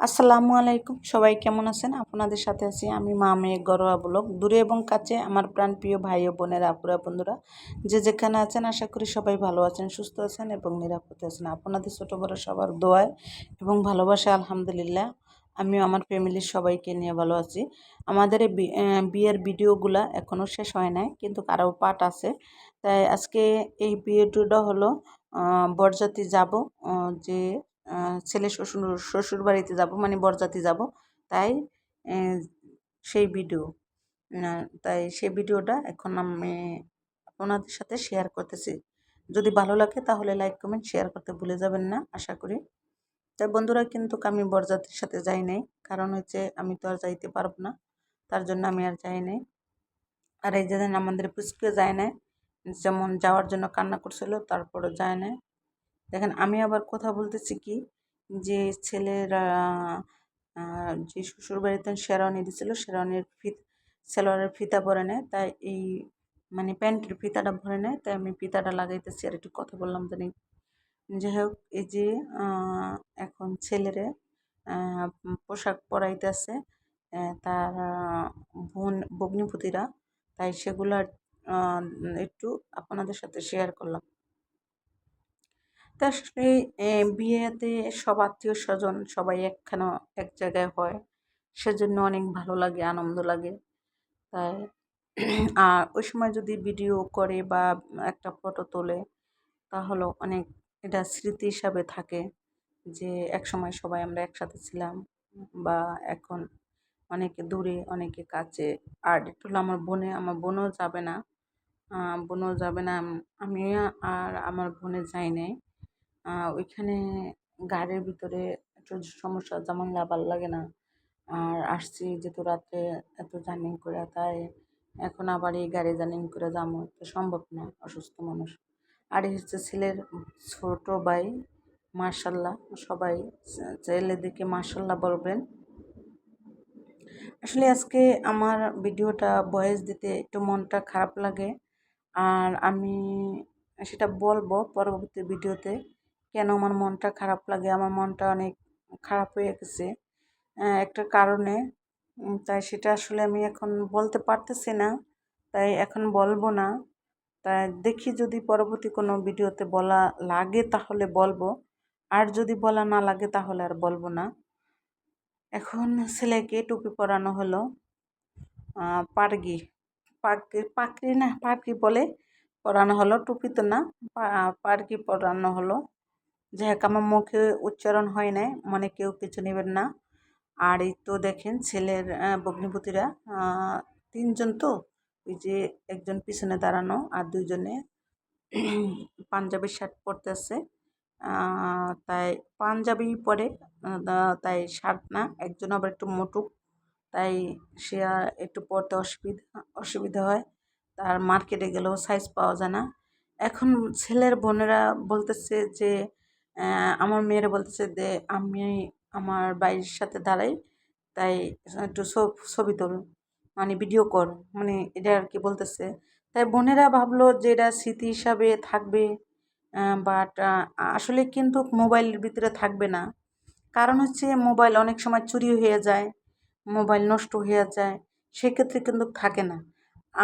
আসসালামু আলাইকুম, সবাই কেমন আছেন? আপনাদের সাথে আছি আমি মা মেয়ে ঘরোয়া ব্লগ। দূরে এবং কাছে আমার প্রাণপ্রিয় ভাই ও বোনেরা, আপুরা, বন্ধুরা যে যেখানে আছেন, আশা করি সবাই ভালো আছেন, সুস্থ আছেন এবং নিরাপদে আছেন। আপনাদের ছোটো বড়ো সবার দোয়ায় এবং ভালোবাসা আলহামদুলিল্লাহ আমিও আমার ফ্যামিলির সবাইকে নিয়ে ভালো আছি। আমাদের এই বিয়ের ভিডিওগুলা এখনও শেষ হয় নাই, কিন্তু আরও পার্ট আছে। তাই আজকে এই ভিডিওটা হলো বরযাত্রী যাব, যে ছেলে শ্বশুর বাড়িতে যাব, মানে বরযাত্রী যাব। তাই সেই ভিডিও, তাই সেই ভিডিওটা এখন আমি আপনাদের সাথে শেয়ার করতেছি। যদি ভালো লাগে তাহলে লাইক কমেন্ট শেয়ার করতে ভুলে যাবেন না, আশা করি। তাই বন্ধুরা, কিন্তু আমি বরযাত্রীর সাথে যাই নাই, কারণ হচ্ছে আমি তো আর যাইতে পারবো না, তার জন্য আমি আর যাই নাই। আর এই যেদিন আমাদের পুচকে যায় না, যেমন যাওয়ার জন্য কান্না করছিল, তারপরে যায় না। দেখেন, আমি আবার কথা বলতেছি কি, যে ছেলেরা যে শ্বশুরবাড়িতে শেরওয়ানি দিছিল, শেরওয়ানির সালোয়ারের ফিতা ভরে নেয়, তাই এই মানে প্যান্টের ফিতাটা ভরে নেয়, তাই আমি ফিতাটা লাগাইতেছি। আর একটু কথা বললাম জানি। যাই হোক, এই যে এখন ছেলেরে পোশাক পরাইতেছে তার ভগ্নিপতিরা, তাই সেগুলো একটু আপনাদের সাথে শেয়ার করলাম। তা আসলে বিয়েতে সব আত্মীয় স্বজন সবাই এক জায়গায় হয়, সেজন্য অনেক ভালো লাগে, আনন্দ লাগে। তাই আর ওই সময় যদি ভিডিও করে বা একটা ফটো তোলে, তাহলে অনেক এটা স্মৃতি হিসাবে থাকে, যে একসময় সবাই আমরা একসাথে ছিলাম। বা এখন অনেকে দূরে, অনেকে কাছে। আর একটু হলো আমার বোনও যাবে না, আমি আর আমার বোনে যাই নাই। ওইখানে গাড়ির ভিতরে একটু সমস্যা, ঝামেলা, ভাল লাগে না। আর আসছি যেহেতু রাত্রে এত জার্নি করে, তাই এখন আবার এই গাড়ি জার্নি করে যাবো তো সম্ভব না, অসুস্থ মানুষ। আর এই হচ্ছে ছেলের ছোট ভাই, মার্শাল্লাহ। সবাই ছেলেদেরকে মার্শাল্লাহ বলবেন। আসলে আজকে আমার ভিডিওটা ভয়েস দিতে একটু মনটা খারাপ লাগে, আর আমি সেটা বলবো পরবর্তী ভিডিওতে, কেন আমার মনটা খারাপ লাগে। আমার মনটা অনেক খারাপ হয়ে গেছে একটা কারণে। তাই সেটা আসলে আমি এখন বলতে পারতেছি না, তাই এখন বলবো না। তাই দেখি, যদি পরবর্তী কোনো ভিডিওতে বলা লাগে তাহলে বলবো, আর যদি বলা না লাগে তাহলে আর বলবো না। এখন ছেলেকে টুপি পরানো হলো, পারগি পাকড়ি না পারগি বলে পরানো হলো, টুপি তো না, পারগি পরানো হলো। যাই হোক, আমার মুখে উচ্চারণ হয় নাই, মানে কেউ কিছু নেবেন না। আর এই তো দেখেন ছেলের ভগ্নিপতিরা তিনজন, তো ওই যে একজন পিছনে দাঁড়ানো আর দুইজনে পাঞ্জাবি শার্ট পরতেছে। তাই পাঞ্জাবি পরে, তাই শার্ট না, একজন আবার একটু মোটু, তাই সে একটু পরতে অসুবিধা হয়। তার মার্কেটে গেলেও সাইজ পাওয়া যায় না। এখন ছেলের বোনেরা বলতেছে যে, আমার মেয়েরা বলতেছে যে আমি আমার ভাইয়ের সাথে দাঁড়াই, তাই একটু ছবি তোল, মানে ভিডিও কর, মানে এটা আর কি বলতেছে। তাই বোনেরা ভাবলো যে এটা স্মৃতি হিসাবে থাকবে, বাট আসলে কিন্তু মোবাইলের ভিতরে থাকবে না। কারণ হচ্ছে মোবাইল অনেক সময় চুরি হয়ে যায়, মোবাইল নষ্ট হয়ে যায়, সেক্ষেত্রে কিন্তু থাকে না।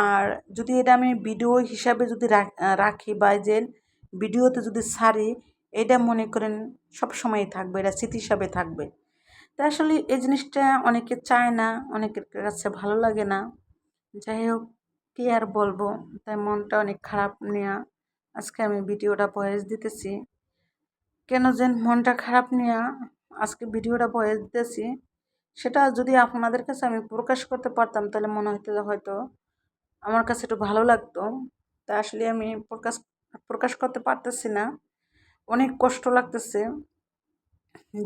আর যদি এটা আমি ভিডিও হিসাবে যদি রাখি বা যে ভিডিওতে যদি ছাড়ি, এটা মনে করেন সব সময় থাকবে, এটা স্মৃতি হিসাবে থাকবে। তা আসলে এই জিনিসটা অনেকে চায় না, অনেকের কাছে ভালো লাগে না। যাই হোক, কী আর বলবো, তাই মনটা অনেক খারাপ নিয়ে আজকে আমি ভিডিওটা ভয়েস দিতেছি। কেন যেন মনটা খারাপ নিয়ে আজকে ভিডিওটা ভয়েস দিতেছি, সেটা যদি আপনাদের কাছে আমি প্রকাশ করতে পারতাম, তাহলে মনে হতো হয়তো আমার কাছে একটু ভালো লাগতো। তা আসলে আমি প্রকাশ করতে পারতেছি না, অনেক কষ্ট লাগতেছে,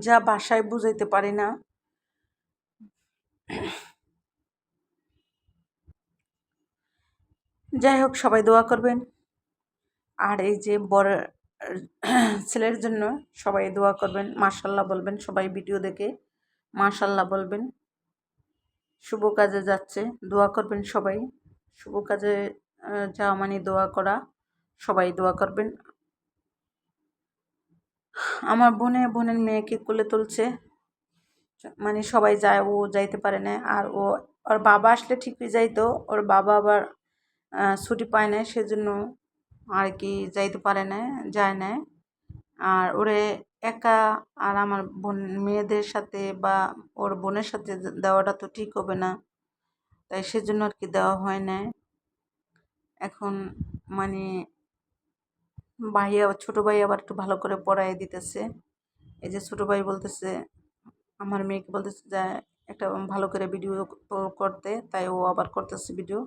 যা ভাষায় বুঝাইতে পারি না। যাই হোক, সবাই দোয়া করবেন। আর এই যে বড় ছেলের জন্য সবাই দোয়া করবেন, মাশাল্লাহ বলবেন, সবাই ভিডিও দেখে মাশাল্লাহ বলবেন। শুভ কাজে যাচ্ছে, দোয়া করবেন সবাই। শুভ কাজে যাওয়া মানে দোয়া করা, সবাই দোয়া করবেন। আমার বোনের মেয়েকে কোলে তুলছে, মানে সবাই যায়, ও যাইতে পারে না। আর ওর বাবা আসলে ঠিকই যাইতো, ওর বাবা আবার ছুটি পায় না, সেজন্য আর কি যাইতে পারে না, যায় না। আর ওরে একা আর আমার মেয়েদের সাথে বা ওর বোনের সাথে দেওয়াটা তো ঠিক হবে না, তাই সেজন্য আর কি দেওয়া হয় না। এখন মানে ছোট ভাই আবার একটু ভালো করে পড়াই দিতেছে। এই যে ছোট ভাই বলতেছে, আমার মেয়েকে বলতেছে যে একটা ভালো করে ভিডিও করতে, তাই ও আবার করতেছে ভিডিও।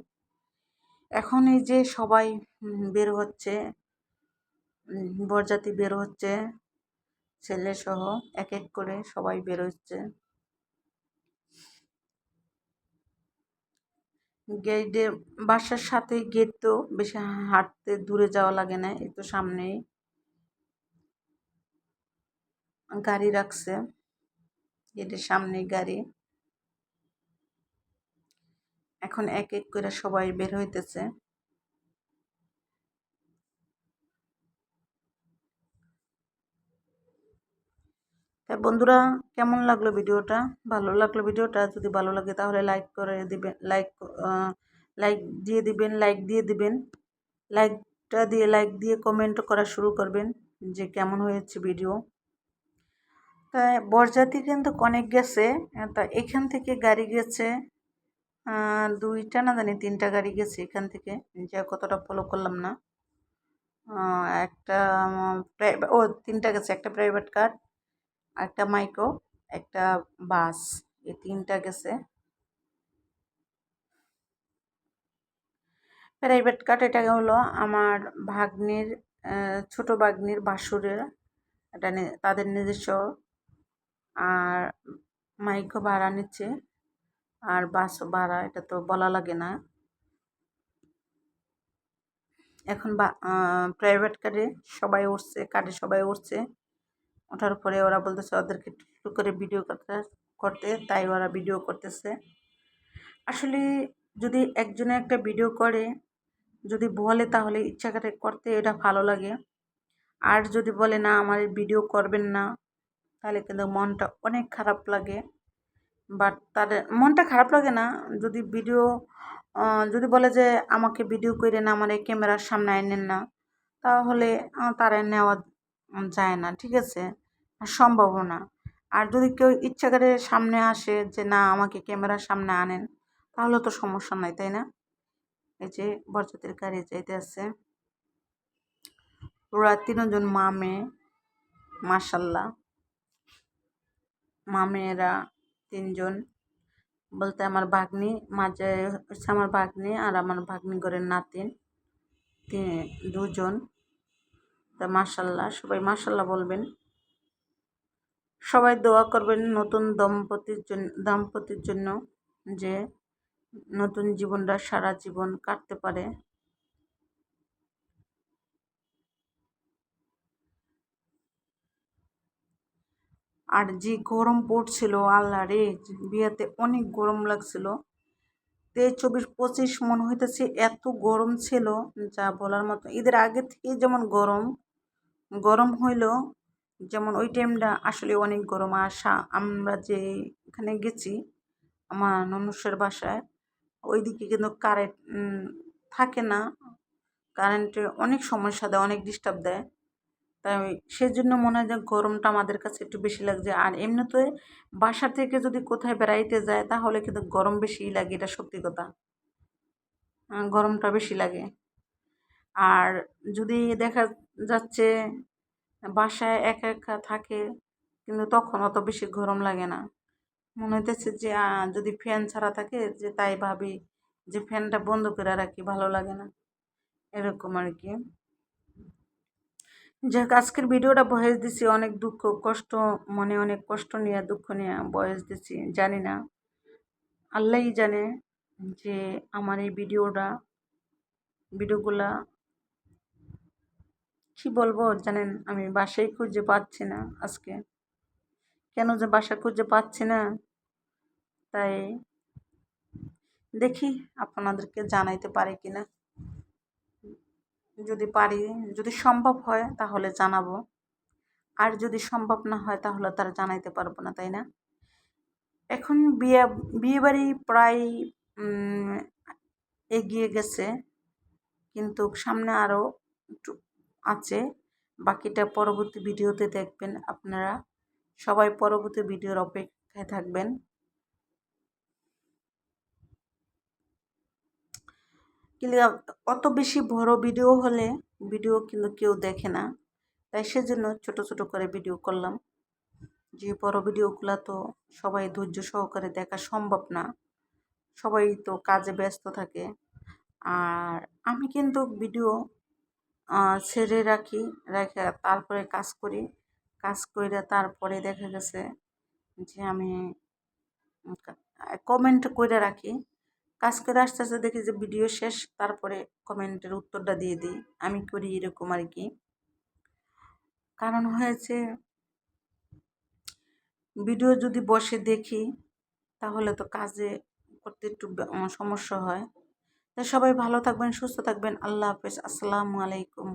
এখন এই যে সবাই বের হচ্ছে, বরযাত্রী বের হচ্ছে, ছেলে সহ এক এক করে সবাই বের হচ্ছে। গেটের বাসার সাথে গেট, তো বেশি হাঁটতে দূরে যাওয়া লাগে না, একটু সামনেই গাড়ি রাখছে, গেটের সামনেই গাড়ি। এখন এক এক করে সবাই বের হইতেছে। তাই বন্ধুরা, কেমন লাগলো ভিডিওটা? ভালো লাগলো ভিডিওটা? যদি ভালো লাগে তাহলে লাইক করে দিবেন, লাইক দিয়ে দিবেন, লাইক দিয়ে কমেন্ট করা শুরু করবেন যে কেমন হয়েছে ভিডিও। তাই বরযাত্রী কিন্তু অনেক গেছে, তা এখান থেকে গাড়ি গেছে 2টা না জানি 3টা গাড়ি গেছে এখান থেকে, যা কতটা ফলো করলাম না। একটা 3টা গেছে, একটা প্রাইভেট কার, একটা মাইক্রো, একটা বাস, এই 3টা গেছে। প্রাইভেট কার এটা হলো আমার ভাগ্নির, ছোট ভাগ্নির বাসুরের, এটা তাদের নিজস্ব। আর মাইক্রো ভাড়া নিচ্ছে, আর বাস ভাড়া এটা তো বলা লাগে না। এখন প্রাইভেট কারে সবাই উঠছে। ওঠার পরে ওরা বলতেছে ওদেরকে একটু করে ভিডিও করতে, তাই ওরা ভিডিও করতেছে। আসলে যদি একজনে একটা ভিডিও করে, যদি বলে তাহলে ইচ্ছা করে করতে, এটা ভালো লাগে। আর যদি বলে না আমার ভিডিও করবেন না, তাহলে কিন্তু মনটা অনেক খারাপ লাগে। বাট তাদের মনটা খারাপ লাগে না, যদি যদি বলে যে আমাকে ভিডিও করে না, আমার এই ক্যামেরার সামনে আনেন না, তাহলে তারা নেওয়া যায় না, ঠিক আছে, সম্ভব না। আর যদি কেউ ইচ্ছা করে সামনে আসে যে না আমাকে ক্যামেরার সামনে আনেন, তাহলে তো সমস্যা নাই, তাই না? এই যে বরযাত্রীর গাড়ি যাইতে আছে, ওরা 3জন মা মেয়ে, মাশাল্লাহ, মা মেয়েরা 3জন, বলতে আমার ভাগ্নি মাঝে হচ্ছে, আমার ভাগ্নি আর আমার ভাগ্নি ঘরের নাতিন 2জন। তা মাশাল্লাহ, সবাই মাশাল্লাহ বলবেন, সবাই দোয়া করবেন নতুন দম্পতির জন্য, যে নতুন জীবনটা সারা জীবন কাটতে পারে। আর যে গরম পড়ছিল, আল্লাহ রে, বিয়েতে অনেক গরম লাগছিল। 23-24 মনে হইতেছে এত গরম ছিল, যা বলার মতো। ঈদের আগে থেকে যেমন গরম গরম হইলো, যেমন ওই টাইমটা আসলে অনেক গরম। আর আমরা যে এখানে গেছি আমার ননুষের বাসায়, ওইদিকে কিন্তু কারেন্ট থাকে না, কারেন্টের অনেক সমস্যা দেয়, অনেক ডিস্টার্ব দেয়। তাই সেজন্য মনে হয় যে গরমটা আমাদের কাছে একটু বেশি লাগছে। আর এমনিতে বাসা থেকে যদি কোথায় বেড়াইতে যায় তাহলে কিন্তু গরম বেশিই লাগে, এটা সত্যি কথা, গরমটা বেশি লাগে। আর যদি দেখা যাচ্ছে বাসায় একা একা থাকে, কিন্তু তখন অত বেশি গরম লাগে না, মনে হইতেছে যে যদি ফ্যান ছাড়া থাকে, যে তাই ভাবি যে ফ্যানটা বন্ধ করে রাখি, ভালো লাগে না, এরকম আর কি। যাক, আজকের ভিডিওটা ভয়েস দিছি অনেক দুঃখ কষ্ট, মনে অনেক কষ্ট নিয়ে, দুঃখ নিয়ে ভয়েস দিছি। জানি না, আল্লাহই জানে যে আমার এই ভিডিওগুলা কি বলবো জানেন, আমি বাসাই খুঁজে পাচ্ছি না আজকে, কেন যে বাসা খুঁজে পাচ্ছি না, তাই দেখি আপনাদেরকে জানাইতে পারি কিনা। যদি পারি, যদি সম্ভব হয় তাহলে জানাবো, আর যদি সম্ভব না হয় তাহলে তারা জানাইতে পারবো না, তাই না? এখন বিয়েবাড়ি প্রায় উম, এগিয়ে গেছে, কিন্তু সামনে আরও একটু আছে। বাকিটা পরবর্তী ভিডিওতে দেখবেন আপনারা। সবাই পরবর্তী ভিডিওর অপেক্ষায় থাকবেন। কিন্তু অত বেশি বড় ভিডিও হলে ভিডিও কিন্তু কেউ দেখে না, তাই সেজন্য ছোট ছোট করে ভিডিও করলাম। যে বড় ভিডিওগুলো তো সবাই ধৈর্য সহকারে দেখা সম্ভব না, সবাই তো কাজে ব্যস্ত থাকে। আর আমি কিন্তু ভিডিও ছেড়ে রাখি, রেখে তারপরে কাজ করি। কাজ করে তারপরে দেখা গেছে যে আমি কমেন্ট করে রাখি। কাজ করে আস্তে আস্তে দেখি যে ভিডিও শেষ, তারপরে কমেন্টের উত্তরটা দিয়ে দিই। আমি করি এরকম আর কি। কারণ হয়েছে, ভিডিও যদি বসে দেখি তাহলে তো কাজে করতে একটু সমস্যা হয়। তাই সবাই ভালো থাকবেন, সুস্থ থাকবেন। আল্লাহ হাফেজ, আসসালামু আলাইকুম।